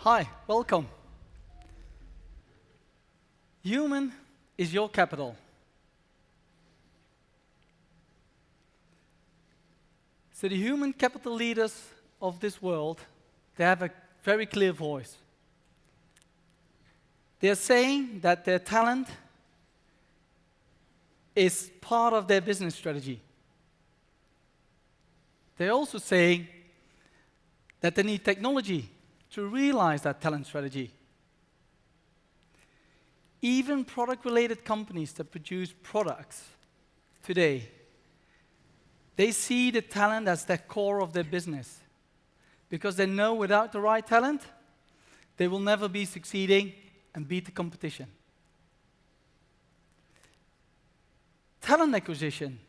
Hi, welcome. Human is your capital. So the human capital leaders of this world, they have a very clear voice. They're saying that their talent is part of their business strategy. They're also saying that they need technology to realize that talent strategy. Even product-related companies that produce products today, they see the talent as the core of their business because they know without the right talent, they will never be succeeding and beat the competition. Talent acquisition.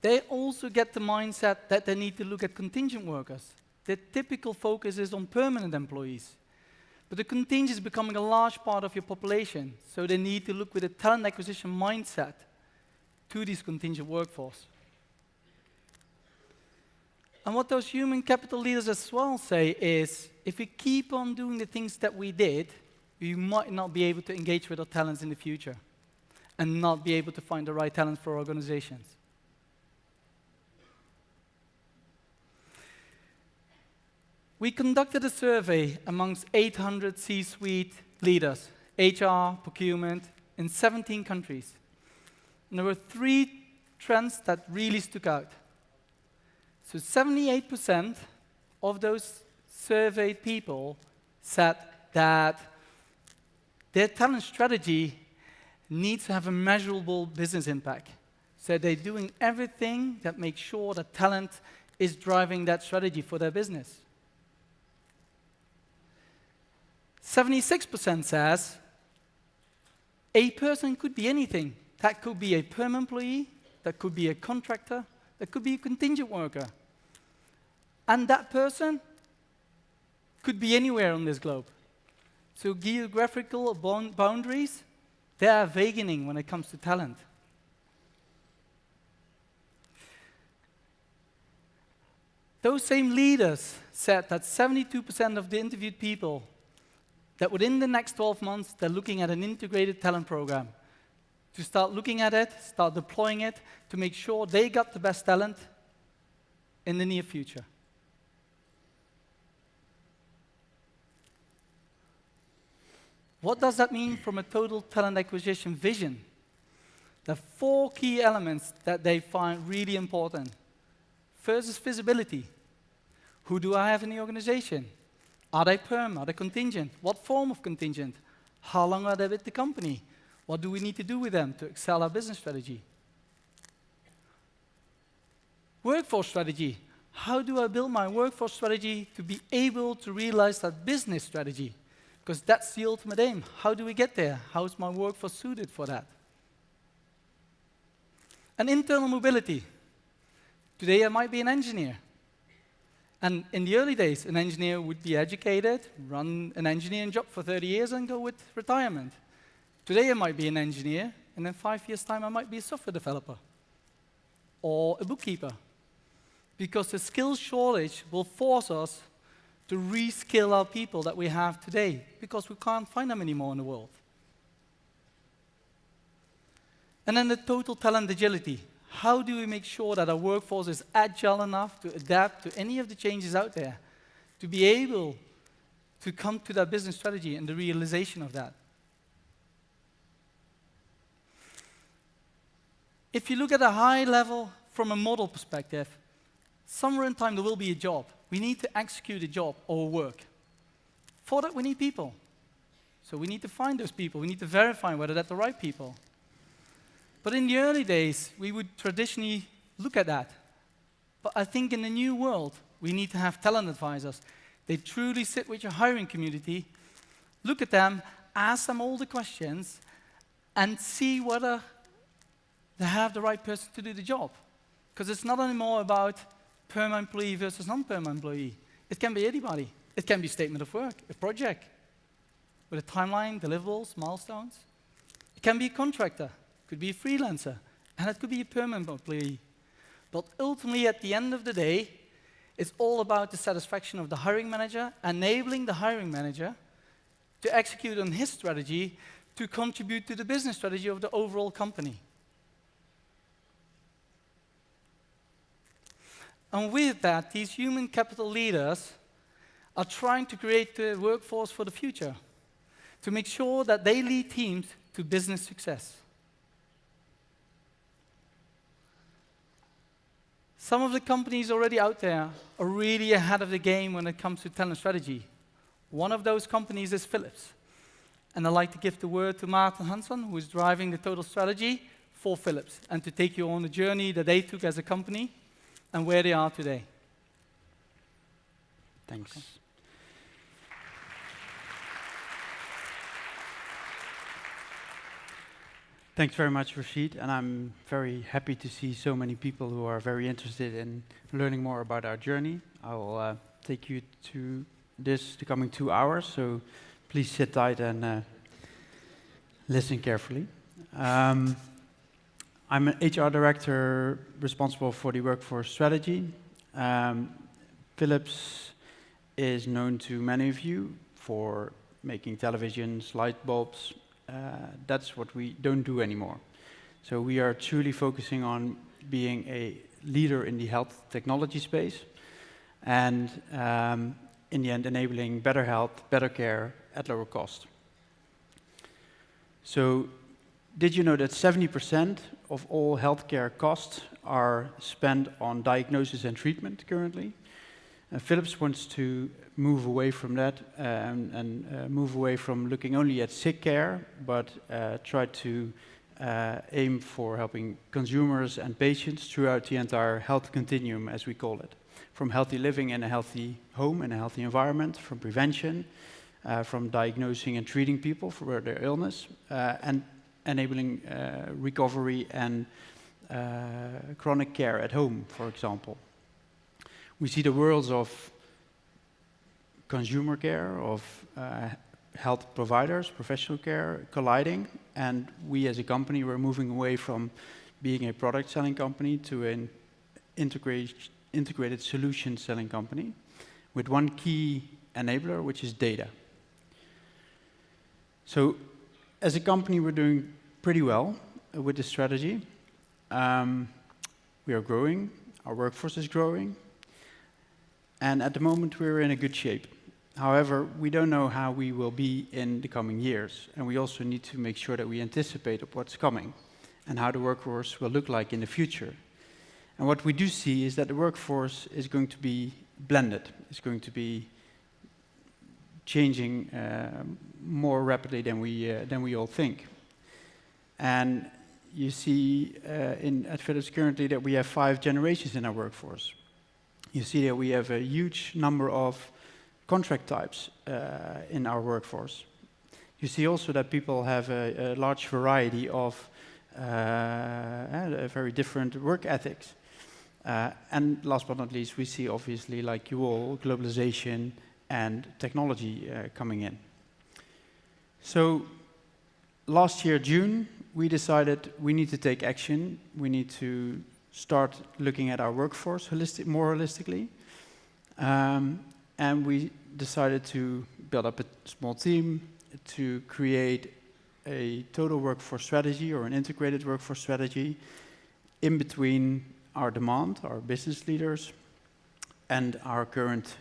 They also get the mindset that they need to look at contingent workers. Their typical focus is on permanent employees. But the contingent is becoming a large part of your population, so they need to look with a talent acquisition mindset to this contingent workforce. And what those human capital leaders as well say is, if we keep on doing the things that we did, we might not be able to engage with our talents in the future and not be able to find the right talent for organizations. We conducted a survey amongst 800 C-suite leaders, HR, procurement, in 17 countries. And there were 3 trends that really stuck out. So 78% of those surveyed people said that their talent strategy needs to have a measurable business impact. So they're doing everything that makes sure that talent is driving that strategy for their business. 76% says a person could be anything. That could be a perm employee, that could be a contractor, that could be a contingent worker. And that person could be anywhere on this globe. So geographical boundaries, they are vaguening when it comes to talent. Those same leaders said that 72% of the interviewed people that within the next 12 months, they're looking at an integrated talent program to start looking at it, start deploying it, to make sure they got the best talent in the near future. What does that mean from a total talent acquisition vision? There are 4 key elements that they find really important. First is visibility. Who do I have in the organization? Are they perm? Are they contingent? What form of contingent? How long are they with the company? What do we need to do with them to excel our business strategy? Workforce strategy. How do I build my workforce strategy to be able to realize that business strategy? Because that's the ultimate aim. How do we get there? How is my workforce suited for that? And internal mobility. Today I might be an engineer. And in the early days, an engineer would be educated, run an engineering job for 30 years and go with retirement. Today I might be an engineer, and in 5 years' time I might be a software developer or a bookkeeper. Because the skill shortage will force us to reskill our people that we have today, because we can't find them anymore in the world. And then the total talent agility. How do we make sure that our workforce is agile enough to adapt to any of the changes out there, to be able to come to that business strategy and the realization of that? If you look at a high level from a model perspective, somewhere in time there will be a job. We need to execute a job or work. For that we need people. So we need to find those people. We need to verify whether they're the right people. But in the early days, we would traditionally look at that. But I think in the new world, we need to have talent advisors. They truly sit with your hiring community, look at them, ask them all the questions, and see whether they have the right person to do the job. Because it's not anymore about perm employee versus non-perm employee. It can be anybody. It can be a statement of work, a project, with a timeline, deliverables, milestones. It can be a contractor. Could be a freelancer, and it could be a permanent employee. But ultimately, at the end of the day, It's all about the satisfaction of the hiring manager, enabling the hiring manager to execute on his strategy to contribute to the business strategy of the overall company. And with that, these human capital leaders are trying to create the workforce for the future, to make sure that they lead teams to business success. Some of the companies already out there are really ahead of the game when it comes to talent strategy. One of those companies is Phillips. And I'd like to give the word to Maarten Hansson, who is driving the total strategy for Phillips, and to take you on the journey that they took as a company and where they are today. Thanks. Okay. Thanks very much, Rachid, and I'm very happy to see so many people who are very interested in learning more about our journey. I will take you to the coming 2 hours, so please sit tight and listen carefully. I'm an HR director responsible for the workforce strategy. Philips is known to many of you for making televisions, light bulbs. That's what we don't do anymore. So we are truly focusing on being a leader in the health technology space and in the end enabling better health, better care at lower cost. So did you know that 70% of all healthcare costs are spent on diagnosis and treatment currently? Philips wants to move away from that and move away from looking only at sick care, but try to aim for helping consumers and patients throughout the entire health continuum, as we call it. From healthy living in a healthy home, in a healthy environment, from prevention, from diagnosing and treating people for their illness, and enabling recovery and chronic care at home, for example. We see the worlds of consumer care, of health providers, professional care colliding, and we as a company, we're moving away from being a product selling company to an integrated solution selling company with one key enabler, which is data. So as a company, we're doing pretty well with this strategy. We are growing, our workforce is growing, and at the moment we're in a good shape. However, we don't know how we will be in the coming years, and we also need to make sure that we anticipate of what's coming and how the workforce will look like in the future. And what we do see is that the workforce is going to be blended. It's going to be changing more rapidly than we all think. And you see at Philips currently that we have 5 generations in our workforce. You see that we have a huge number of contract types in our workforce. You see also that people have a large variety of very different work ethics. And last but not least, we see obviously, like you all, globalization and technology coming in. So last year, June, we decided we need to take action. We need to start looking at our workforce more holistically. And we decided to build up a small team to create a total workforce strategy or an integrated workforce strategy in between our demand, our business leaders, and our current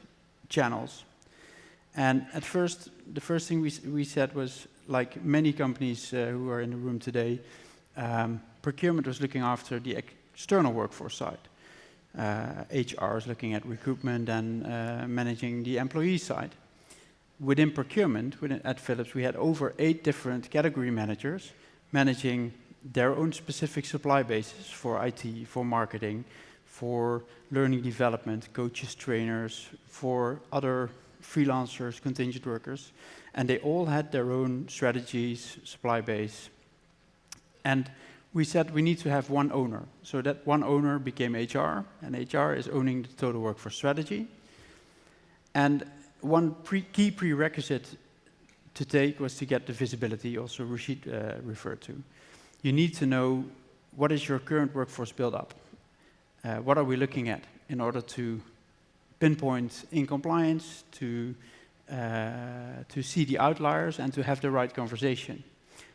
channels. And at first, the first thing we said was, like many companies who are in the room today, procurement was looking after the external workforce side. HR is looking at recruitment and managing the employee side. Within procurement, at Philips, we had over 8 different category managers managing their own specific supply bases for IT, for marketing, for learning development, coaches, trainers, for other freelancers, contingent workers, and they all had their own strategies, supply base. And we said we need to have one owner. So that one owner became HR, and HR is owning the total workforce strategy. And one key prerequisite to take was to get the visibility, also Rachid referred to. You need to know what is your current workforce build-up. What are we looking at in order to pinpoint incompliance, to see the outliers, and to have the right conversation.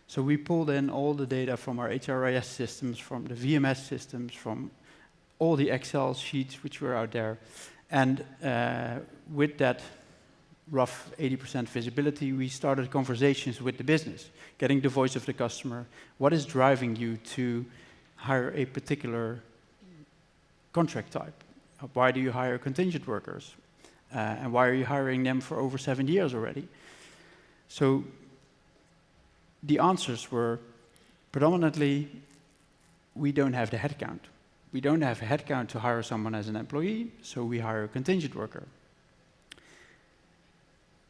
So we pulled in all the data from our HRIS systems, from the VMS systems, from all the Excel sheets which were out there. And with that rough 80% visibility, we started conversations with the business, getting the voice of the customer. What is driving you to hire a particular contract type? Why do you hire contingent workers? And why are you hiring them for over 7 years already? So the answers were predominantly, we don't have the headcount. We don't have a headcount to hire someone as an employee, so we hire a contingent worker.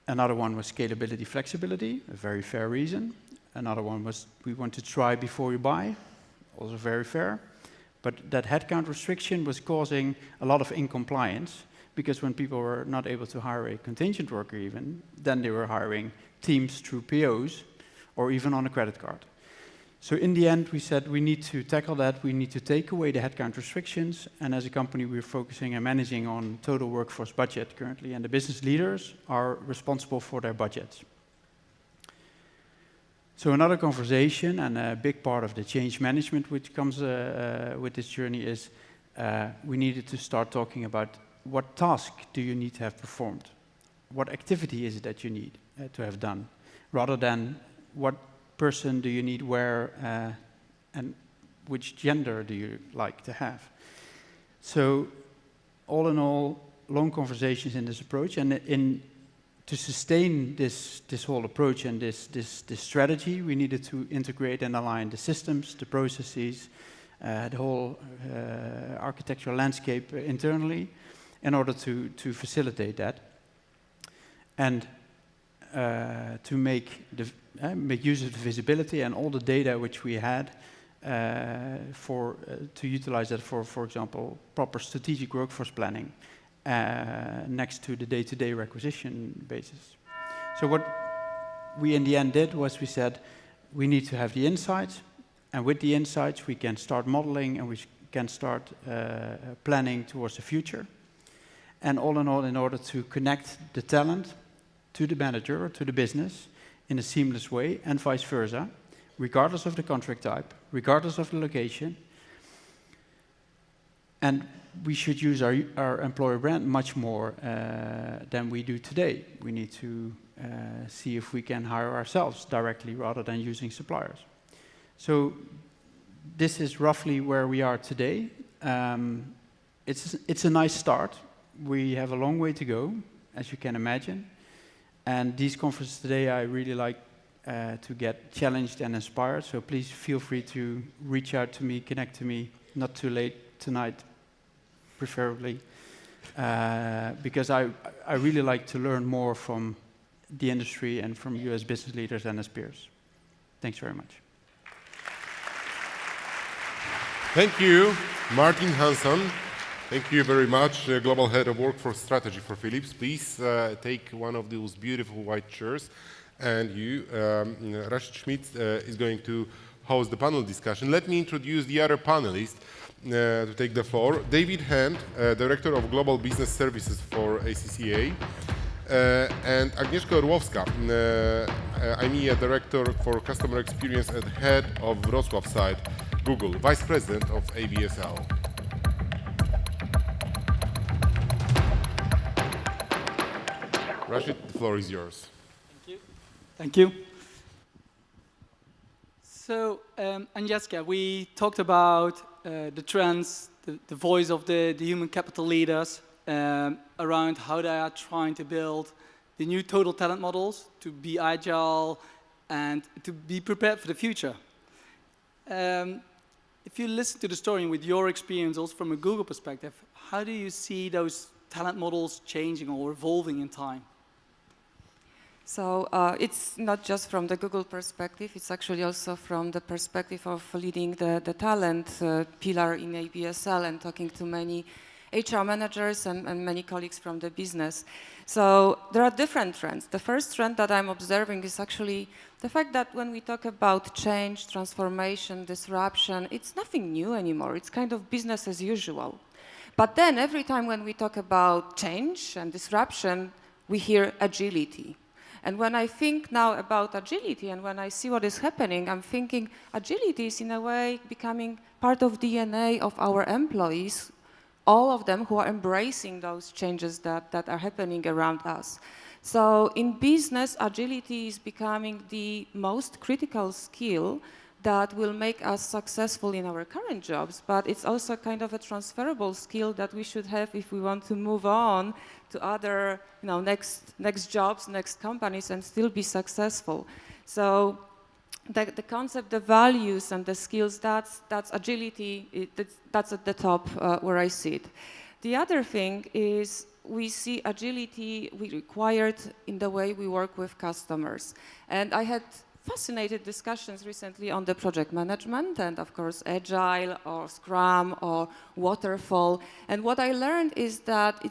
Another one was scalability, flexibility, a very fair reason. Another one was we want to try before you buy, also very fair. But that headcount restriction was causing a lot of incompliance, because when people were not able to hire a contingent worker even, then they were hiring teams through POs or even on a credit card. So in the end, we said we need to tackle that. We need to take away the headcount restrictions. And as a company, we're focusing and managing on total workforce budget currently. And the business leaders are responsible for their budgets. So another conversation and a big part of the change management which comes with this journey is we needed to start talking about what task do you need to have performed? What activity is it that you need to have done? Rather than what person do you need where and which gender do you like to have? So all in all, long conversations in this approach, and to sustain this whole approach and this strategy, we needed to integrate and align the systems, the processes, the whole architectural landscape internally in order to facilitate that. And to make use of the visibility and all the data which we had to utilize that for example, proper strategic workforce planning next to the day-to-day requisition basis. So what we in the end did was we said, we need to have the insights, and with the insights we can start modeling and we can start planning towards the future. And all in all, in order to connect the talent to the manager or to the business in a seamless way, and vice versa, regardless of the contract type, regardless of the location. And we should use our employer brand much more than we do today. We need to see if we can hire ourselves directly rather than using suppliers. So this is roughly where we are today. It's a nice start. We have a long way to go, as you can imagine. And these conferences today, I really like to get challenged and inspired. So please feel free to reach out to me, connect to me, not too late tonight, preferably, because I really like to learn more from the industry and from you as business leaders and as peers. Thanks very much. Thank you, Martin Hansson. Thank you very much, Global Head of Workforce Strategy for Philips. Please take one of those beautiful white chairs. And you, Rachid Schmitz, is going to host the panel discussion. Let me introduce the other panelists to take the floor. David Hand, Director of Global Business Services for ACCA. And Agnieszka Orłowska, IMEA Director for Customer Experience and Head of Wrocław site, Google, Vice President of ABSL. Rachid, the floor is yours. Thank you. Thank you. So, Agnieszka, we talked about the trends, the voice of the human capital leaders around how they are trying to build the new total talent models to be agile and to be prepared for the future. If you listen to the story and with your experience also from a Google perspective, how do you see those talent models changing or evolving in time? So it's not just from the Google perspective, it's actually also from the perspective of leading the talent pillar in ABSL and talking to many HR managers and many colleagues from the business. So there are different trends. The first trend that I'm observing is actually the fact that when we talk about change, transformation, disruption, it's nothing new anymore. It's kind of business as usual. But then every time when we talk about change and disruption, we hear agility. And when I think now about agility and when I see what is happening, I'm thinking agility is in a way becoming part of DNA of our employees, all of them who are embracing those changes that are happening around us. So in business, agility is becoming the most critical skill that will make us successful in our current jobs, but it's also kind of a transferable skill that we should have if we want to move on to other, next jobs, next companies, and still be successful. So the concept, the values and the skills, that's agility, that's at the top where I see it. The other thing is we see agility required in the way we work with customers. And I had fascinating discussions recently on the project management and of course Agile or Scrum or Waterfall. And what I learned is that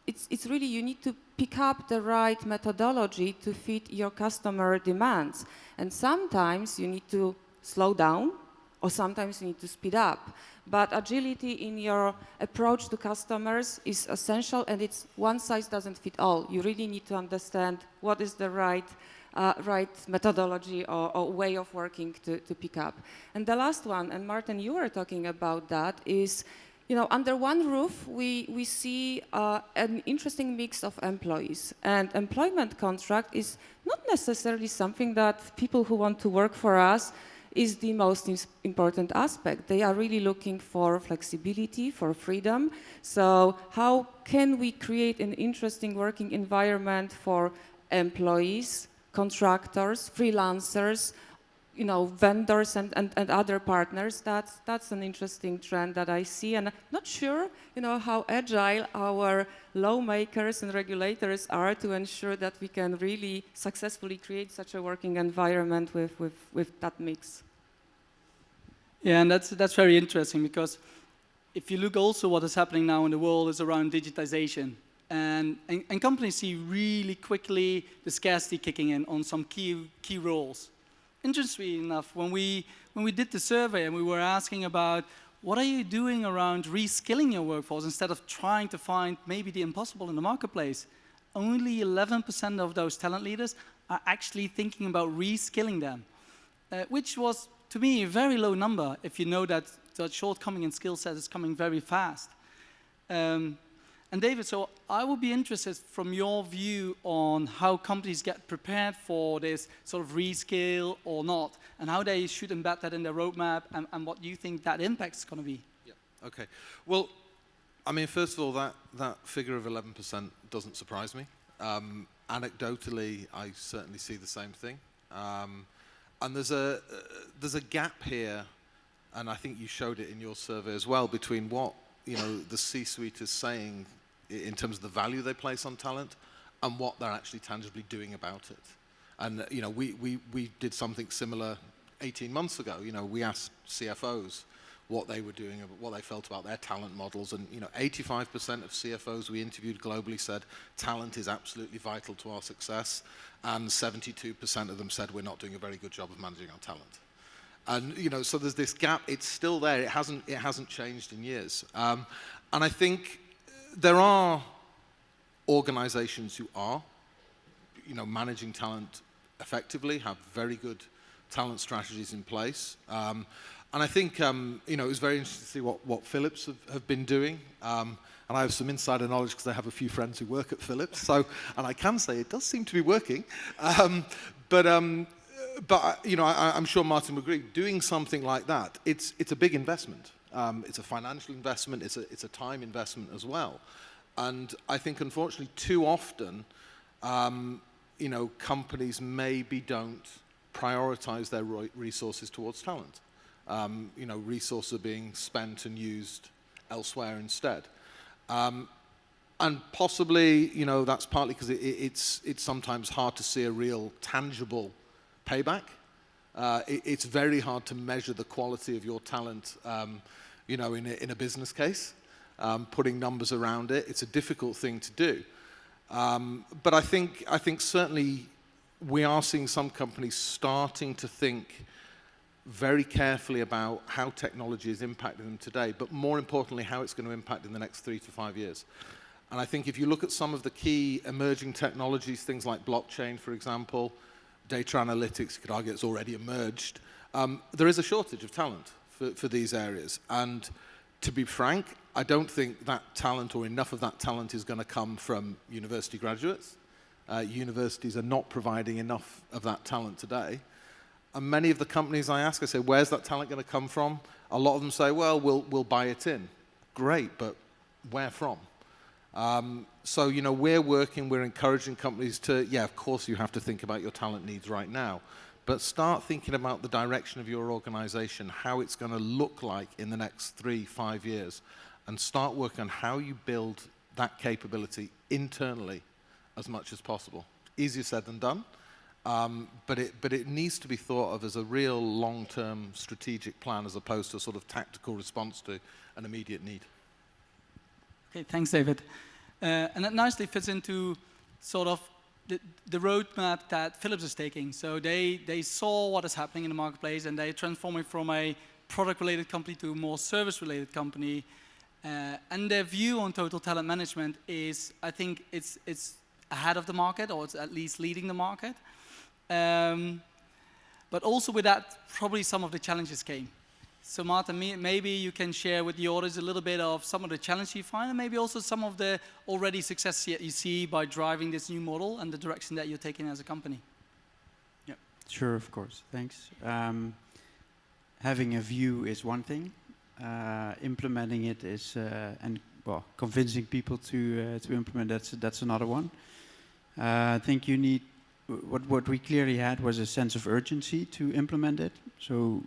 it's really, you need to pick up the right methodology to fit your customer demands. And sometimes you need to slow down or sometimes you need to speed up. But agility in your approach to customers is essential, and it's one size doesn't fit all. You really need to understand what is the right methodology or way of working to pick up. And the last one, and Martin, you were talking about that, is, under one roof, we see an interesting mix of employees. And employment contract is not necessarily something that people who want to work for us is the most important aspect. They are really looking for flexibility, for freedom. So how can we create an interesting working environment for employees, contractors, freelancers, vendors and other partners? That's an interesting trend that I see, and I'm not sure, how agile our lawmakers and regulators are to ensure that we can really successfully create such a working environment with that mix. Yeah, and that's very interesting, because if you look also what is happening now in the world is around digitization. And companies see really quickly the scarcity kicking in on some key roles. Interestingly enough, when we did the survey and we were asking about what are you doing around reskilling your workforce instead of trying to find maybe the impossible in the marketplace, only 11% of those talent leaders are actually thinking about reskilling them, which was, to me, a very low number if you know that the shortcoming in skill set is coming very fast. And David, so I would be interested from your view on how companies get prepared for this sort of reskill or not, and how they should embed that in their roadmap, and what you think that impact is going to be. Yeah. Okay. Well, I mean, first of all, that figure of 11% doesn't surprise me. Anecdotally, I certainly see the same thing. And there's a gap here, and I think you showed it in your survey as well, between what the C-suite is saying in terms of the value they place on talent and what they're actually tangibly doing about it. And we did something similar 18 months ago. We asked CFOs what they were doing, what they felt about their talent models, and 85% of CFOs we interviewed globally said talent is absolutely vital to our success, and 72% of them said we're not doing a very good job of managing our talent. And so there's this gap. It's still there. It hasn't changed in years. And I think there are organizations who are, managing talent effectively, have very good talent strategies in place. And I think, it was very interesting to see what Phillips have been doing. And I have some insider knowledge because I have a few friends who work at Phillips. So, and I can say it does seem to be working. But I'm sure Martin would agree, doing something like that, it's a big investment. It's a financial investment, it's a time investment as well. And I think, unfortunately, too often, companies maybe don't prioritize their resources towards talent. Resources are being spent and used elsewhere instead. And possibly, that's partly because it's sometimes hard to see a real tangible payback. It's very hard to measure the quality of your talent, in a business case. Putting numbers around it, it's a difficult thing to do. But I think certainly we are seeing some companies starting to think very carefully about how technology is impacting them today, but more importantly, how it's going to impact in the next 3 to 5 years. And I think if you look at some of the key emerging technologies, things like blockchain, for example, data analytics, you could argue it's already emerged, there is a shortage of talent for these areas. And to be frank, I don't think that talent or enough of that talent is going to come from university graduates. Universities are not providing enough of that talent today. And many of the companies I ask, I say, where's that talent going to come from? A lot of them say, well, we'll buy it in. Great, but where from? So, you know, we're encouraging companies to, yeah, of course you have to think about your talent needs right now, but start thinking about the direction of your organization, how it's going to look like in the next 3-5 years, and start working on how you build that capability internally as much as possible. Easier said than done, but it needs to be thought of as a real long-term strategic plan as opposed to a sort of tactical response to an immediate need. Okay, thanks, David. And that nicely fits into sort of the roadmap that Philips is taking. So they saw what is happening in the marketplace, and they're transforming from a product-related company to a more service-related company. And their view on total talent management is, I think, it's ahead of the market, or it's at least leading the market. But also with that, probably some of the challenges came. So Martin, maybe you can share with the audience a little bit of some of the challenges you find, and maybe also some of the already success that you see by driving this new model and the direction that you're taking as a company. Yeah, sure, of course. Thanks. Having a view is one thing. Implementing it is, and well, convincing people to implement that's another one. I think you need what we clearly had was a sense of urgency to implement it. So.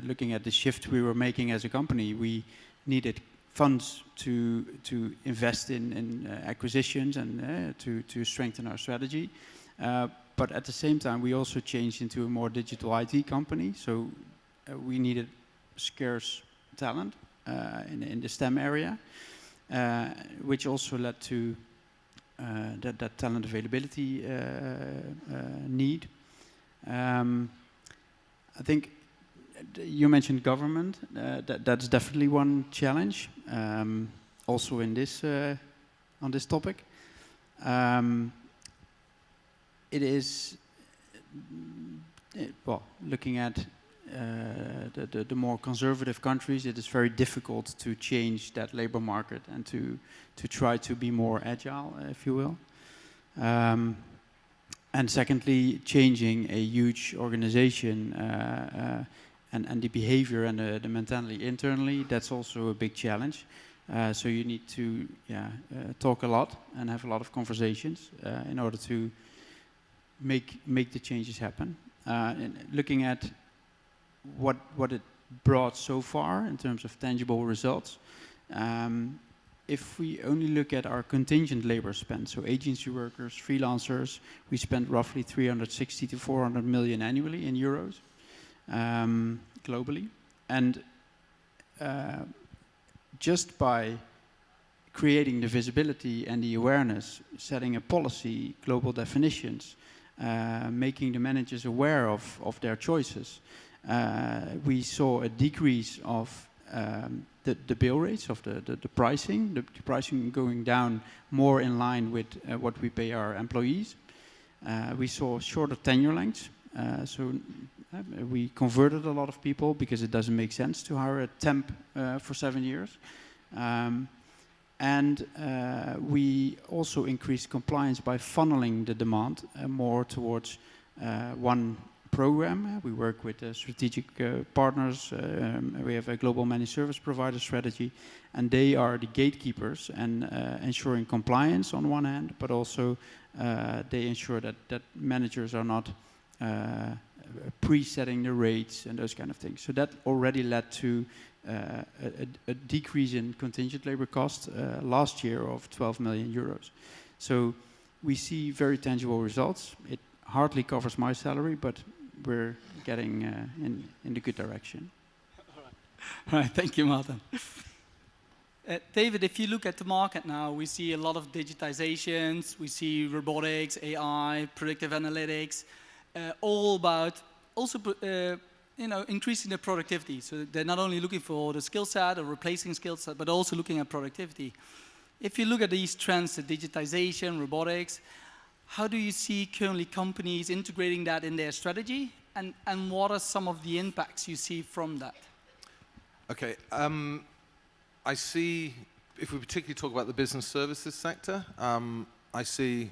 Looking at the shift we were making as a company, we needed funds to invest in acquisitions and to strengthen our strategy. But at the same time, we also changed into a more digital IT company. So we needed scarce talent in the STEM area, which also led to that talent availability need. I think you mentioned government. That's definitely one challenge. Also in this on this topic, it is well, looking at the more conservative countries. It is very difficult to change that labor market and to try to be more agile, if you will. And secondly, changing a huge organization. And the behavior and the mentality internally, that's also a big challenge. So you need to talk a lot and have a lot of conversations in order to make the changes happen. And looking at what it brought so far in terms of tangible results, if we only look at our contingent labor spend, so agency workers, freelancers, we spend roughly 360 to 400 million annually in euros. Globally, and just by creating the visibility and the awareness, setting a policy, global definitions, making the managers aware of their choices, we saw a decrease of the bill rates, of the pricing going down more in line with what we pay our employees. We saw shorter tenure lengths. So we converted a lot of people because it doesn't make sense to hire a temp for 7 years. And we also increased compliance by funneling the demand more towards one program. We work with strategic partners. We have a global managed service provider strategy, and they are the gatekeepers and ensuring compliance on one hand, but also they ensure that managers are not pre-setting the rates and those kind of things. So that already led to a decrease in contingent labor cost last year of 12 million euros. So we see very tangible results. It hardly covers my salary, but we're getting in the good direction. All right, thank you, Martin. David, if you look at the market now, we see a lot of digitizations, we see robotics, AI, predictive analytics, all about also increasing their productivity. So they're not only looking for the skill set or replacing skill set, but also looking at productivity. If you look at these trends, the digitization, robotics, how do you see currently companies integrating that in their strategy? And what are some of the impacts you see from that? Okay, I see, if we particularly talk about the business services sector, I see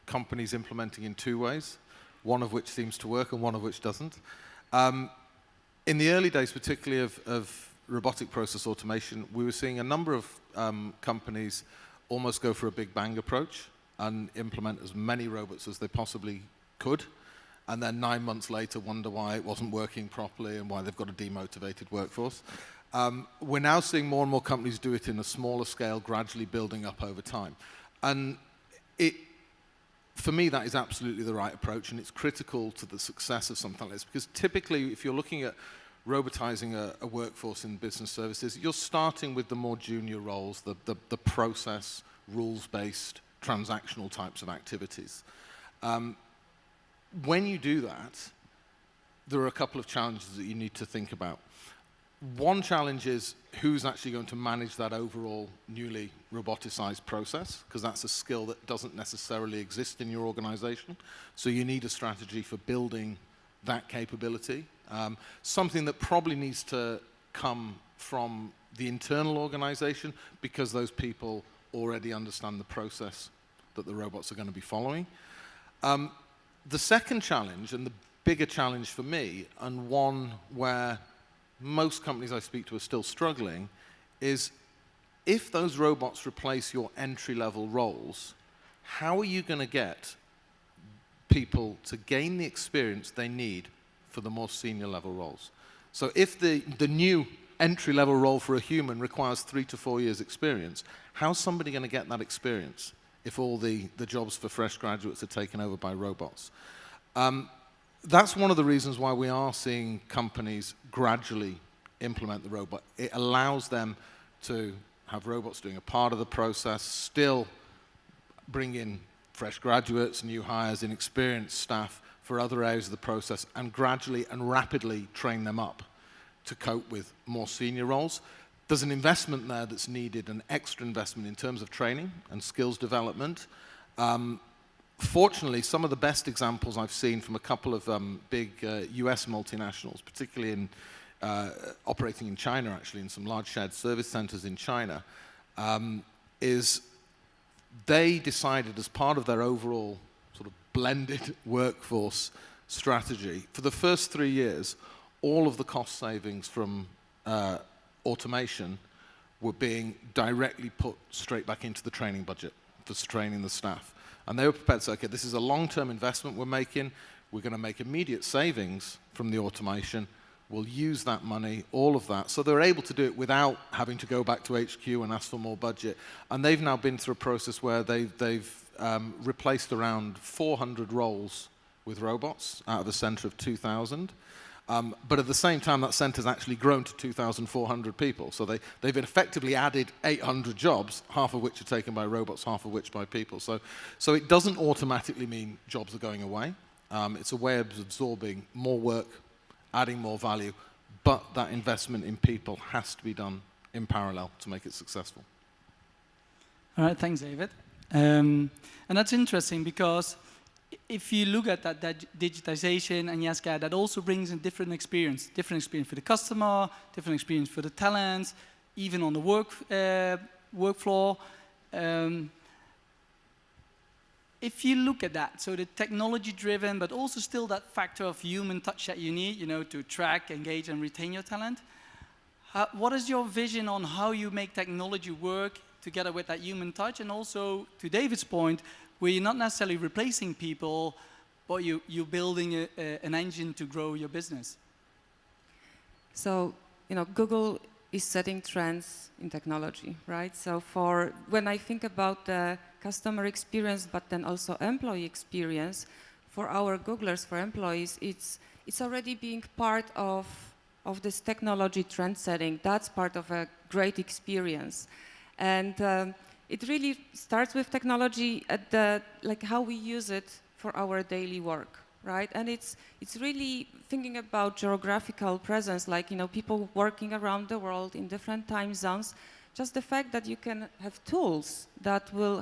companies implementing in two ways, one of which seems to work and one of which doesn't. In the early days, particularly of robotic process automation, we were seeing a number of companies almost go for a big bang approach and implement as many robots as they possibly could, and then 9 months later wonder why it wasn't working properly and why they've got a demotivated workforce. We're now seeing more and more companies do it in a smaller scale, gradually building up over time. And for me, that is absolutely the right approach, and it's critical to the success of something like this, because typically, if you're looking at robotizing a workforce in business services, you're starting with the more junior roles, the process, rules-based, transactional types of activities. When you do that, there are a couple of challenges that you need to think about. One challenge is who's actually going to manage that overall newly roboticized process, because that's a skill that doesn't necessarily exist in your organization. So you need a strategy for building that capability. Something that probably needs to come from the internal organization, because those people already understand the process that the robots are going to be following. The second challenge, and the bigger challenge for me, and one where most companies I speak to are still struggling, is if those robots replace your entry-level roles, how are you going to get people to gain the experience they need for the more senior level roles? So if the new entry-level role for a human requires 3 to 4 years experience, how's somebody going to get that experience if all the jobs for fresh graduates are taken over by robots? That's one of the reasons why we are seeing companies gradually implement the robot. It allows them to have robots doing a part of the process, still bring in fresh graduates, new hires, inexperienced staff for other areas of the process, and gradually and rapidly train them up to cope with more senior roles. There's an investment there that's needed, an extra investment in terms of training and skills development. Fortunately, some of the best examples I've seen from a couple of big US multinationals, particularly in operating in China, actually, in some large shared service centers in China, is they decided as part of their overall sort of blended workforce strategy, for the first 3 years, all of the cost savings from automation were being directly put straight back into the training budget for training the staff. And they were prepared to say, okay, this is a long-term investment we're making. We're going to make immediate savings from the automation. We'll use that money, all of that. So they're able to do it without having to go back to HQ and ask for more budget. And they've now been through a process where they've replaced around 400 roles with robots out of a center of 2,000. But at the same time, that center's actually grown to 2,400 people. So they've effectively added 800 jobs, half of which are taken by robots, half of which by people. So it doesn't automatically mean jobs are going away. It's a way of absorbing more work, adding more value, but that investment in people has to be done in parallel to make it successful. All right, thanks, David. And that's interesting because if you look at that digitization and Yaska, that also brings a different experience for the customer, different experience for the talents, even on the work floor. If you look at that, so the technology-driven, but also still that factor of human touch that you need, to track, engage, and retain your talent. What is your vision on how you make technology work together with that human touch, and also, to David's point, where you're not necessarily replacing people, but you're building an engine to grow your business? So, Google is setting trends in technology, right? So when I think about the customer experience, but then also employee experience, for our Googlers, for employees, it's already being part of this technology trend setting. That's part of a great experience. And it really starts with technology at how we use it for our daily work, right? And it's really thinking about geographical presence, like, you know, people working around the world in different time zones. Just the fact that you can have tools that will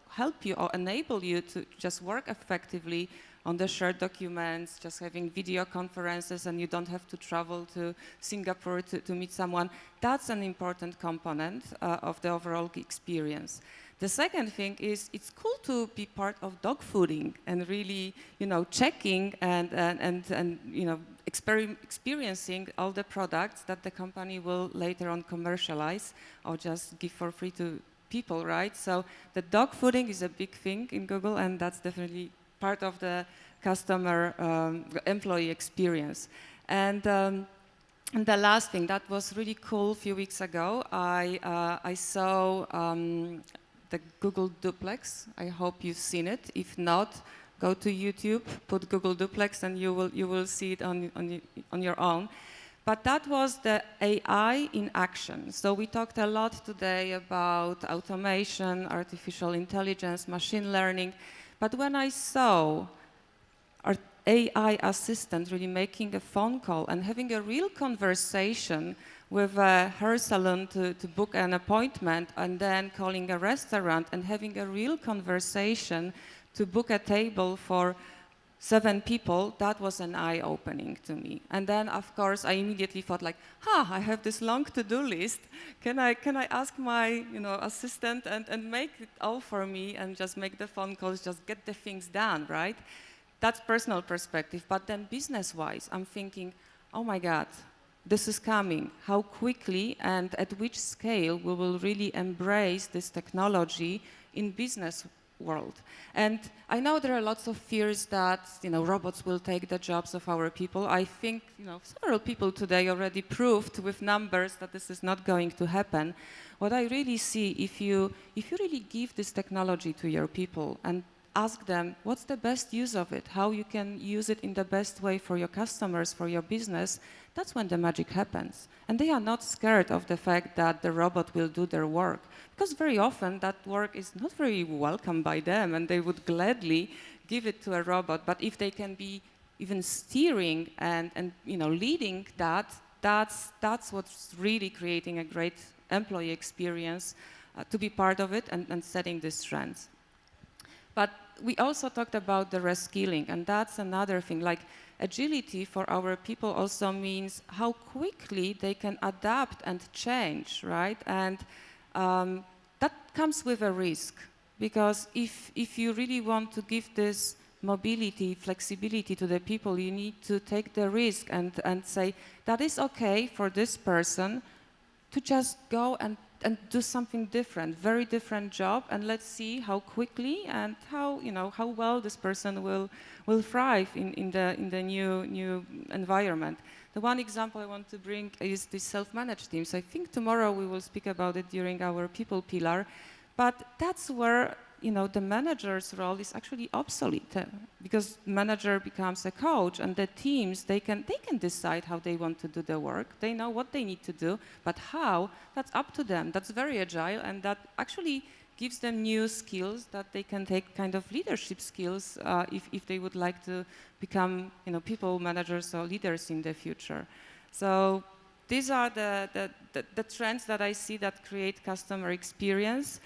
help you or enable you to just work effectively on the shared documents, just having video conferences, and you don't have to travel to Singapore to meet someone. That's an important component of the overall experience. The second thing is it's cool to be part of dog fooding and really, you know, checking and you know, experiencing all the products that the company will later on commercialize or just give for free to people, right? So the dog fooding is a big thing in Google, and that's definitely part of the customer employee experience. And the last thing that was really cool a few weeks ago, I saw the Google Duplex. I hope you've seen it. If not, go to YouTube, put Google Duplex, and you will see it on your own. But that was the AI in action. So we talked a lot today about automation, artificial intelligence, machine learning. But when I saw our AI assistant really making a phone call and having a real conversation with a hair salon to book an appointment, and then calling a restaurant and having a real conversation to book a table for 7 people, that was an eye-opening to me. And then, of course, I immediately thought like, I have this long to-do list. Can I ask my, you know, assistant and make it all for me and just make the phone calls, just get the things done, right? That's personal perspective. But then business-wise, I'm thinking, oh my God, this is coming. How quickly and at which scale we will really embrace this technology in business world. And I know there are lots of fears that, you know, robots will take the jobs of our people. I think, you know, several people today already proved with numbers that this is not going to happen. What I really see, if you really give this technology to your people and ask them what's the best use of it, how you can use it in the best way for your customers, for your business, that's when the magic happens. And they are not scared of the fact that the robot will do their work, because very often that work is not very welcome by them and they would gladly give it to a robot. But if they can be even steering and you know, leading that's what's really creating a great employee experience to be part of it and setting these trends. But we also talked about the reskilling, and that's another thing. Like, agility for our people also means how quickly they can adapt and change, right? And that comes with a risk, because if you really want to give this mobility, flexibility to the people, you need to take the risk and say that is okay for this person to just go and do something different, very different job, and let's see how quickly and how, you know, how well this person will thrive in the new environment. The one example I want to bring is the self-managed teams. I think tomorrow we will speak about it during our people pillar, but that's where, you know, the manager's role is actually obsolete, because manager becomes a coach, and the teams, they can decide how they want to do the work. They know what they need to do, but how, that's up to them. That's very agile, and that actually gives them new skills that they can take, kind of leadership skills, if they would like to become, you know, people managers or leaders in the future. So these are the trends that I see that create customer experience.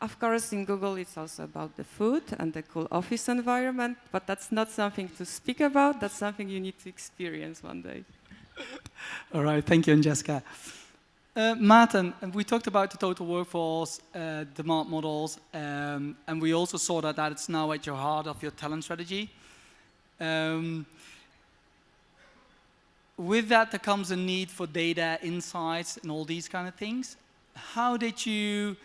Of course, in Google, it's also about the food and the cool office environment, but that's not something to speak about. That's something you need to experience one day. All right, thank you, Jessica. Maarten, we talked about the total workforce, demand models, and we also saw that it's now at your heart of your talent strategy. With that, there comes a need for data, insights, and all these kind of things. How did you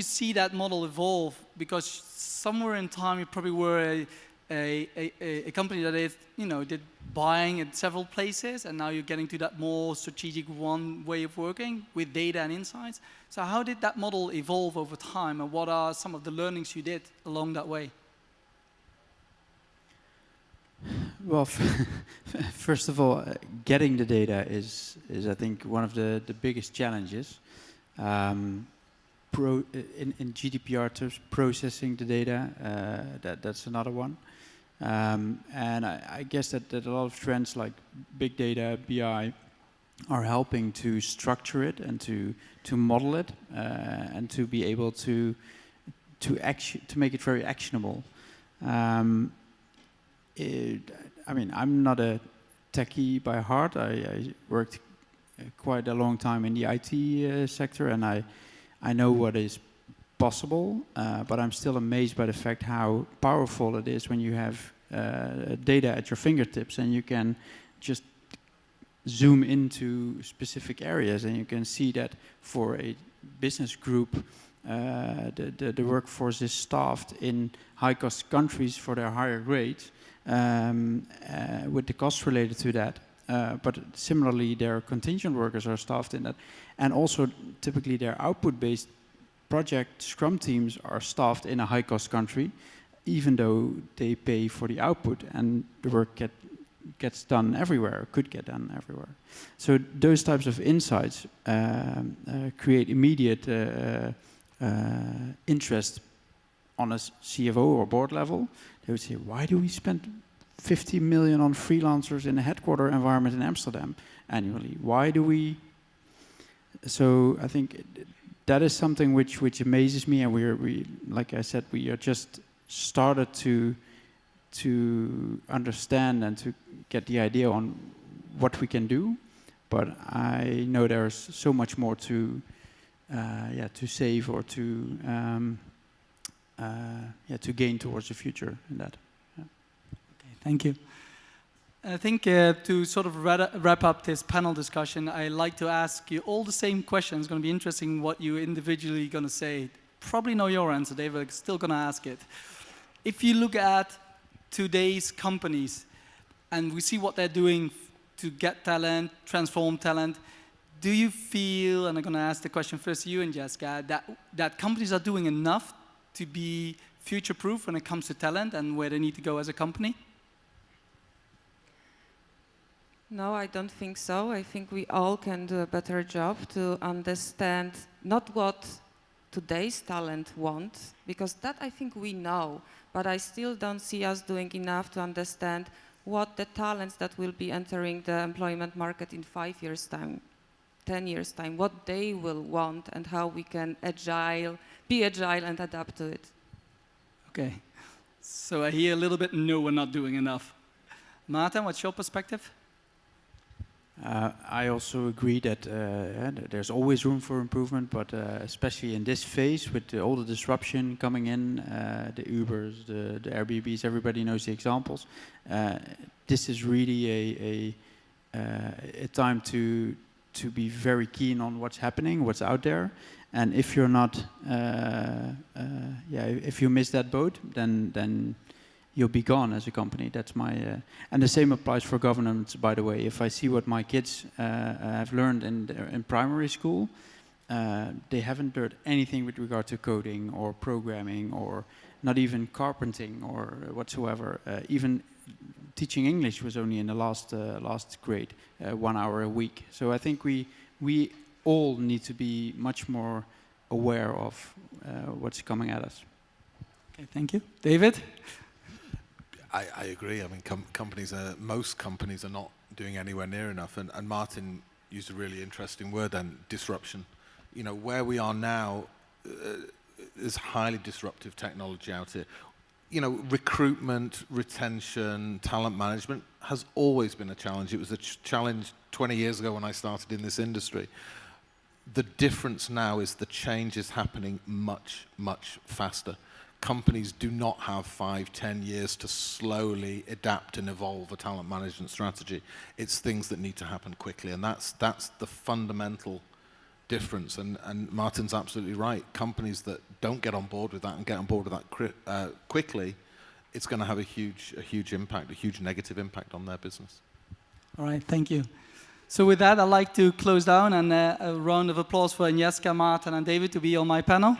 see that model evolve? Because somewhere in time, you probably were a company that is, you know, did buying in several places, and now you're getting to that more strategic one way of working with data and insights. So how did that model evolve over time, and what are some of the learnings you did along that way? Well, first of all, getting the data is I think one of the biggest challenges. In GDPR terms, processing the data, that's another one. And I guess that a lot of trends like big data, BI, are helping to structure it and to model it and to be able to make it very actionable. I mean, I'm not a techie by heart. I worked quite a long time in the IT sector, and I know what is possible, but I'm still amazed by the fact how powerful it is when you have data at your fingertips and you can just zoom into specific areas, and you can see that for a business group, the workforce is staffed in high-cost countries for their higher grades, with the costs related to that. But similarly, their contingent workers are staffed in that. And also, typically, their output-based project Scrum teams are staffed in a high-cost country, even though they pay for the output, and the work gets done everywhere, could get done everywhere. So those types of insights create immediate interest on a CFO or board level. They would say, why do we spend 50 million on freelancers in a headquarter environment in Amsterdam annually? Why do we? So I think that is something which amazes me, and we like I said, we are just started to understand and to get the idea on what we can do, but I know there's so much more to save or to gain towards the future in that. Yeah. Okay, thank you. I think to sort of wrap up this panel discussion, I like to ask you all the same questions. It's going to be interesting what you individually going to say. Probably know your answer, David. I'm still going to ask it. If you look at today's companies and we see what they're doing to get talent, transform talent, do you feel, and I'm going to ask the question first to you and Jessica, that companies are doing enough to be future-proof when it comes to talent and where they need to go as a company? No, I don't think so. I think we all can do a better job to understand not what today's talent wants, because that I think we know, but I still don't see us doing enough to understand what the talents that will be entering the employment market in 5 years' time, 10 years' time, what they will want and how we can be agile and adapt to it. Okay, so I hear a little bit, no, we're not doing enough. Maarten, what's your perspective? I also agree that there's always room for improvement, but especially in this phase with all the disruption coming in, the Ubers, the Airbnbs, everybody knows the examples. This is really a time to be very keen on what's happening, what's out there, and if you're not, if you miss that boat, then you'll be gone as a company. That's my, and the same applies for governance, by the way. If I see what my kids have learned in primary school, they haven't learned anything with regard to coding or programming or not even carpenting or whatsoever. Even teaching English was only in the last grade, 1 hour a week. So I think we all need to be much more aware of what's coming at us. Okay, thank you. David? I agree. I mean, most companies are not doing anywhere near enough. And Martin used a really interesting word then, disruption. You know, where we are now is highly disruptive technology out here. You know, recruitment, retention, talent management has always been a challenge. It was a challenge 20 years ago when I started in this industry. The difference now is the change is happening much, much faster. Companies do not have 5, 10 years to slowly adapt and evolve a talent management strategy. It's things that need to happen quickly, and that's the fundamental difference. And Martin's absolutely right. Companies that don't get on board with that and get on board with that quickly, it's going to have a huge impact, a huge negative impact on their business. All right, thank you. So with that, I'd like to close down and a round of applause for Agnieszka, Maarten, and David to be on my panel.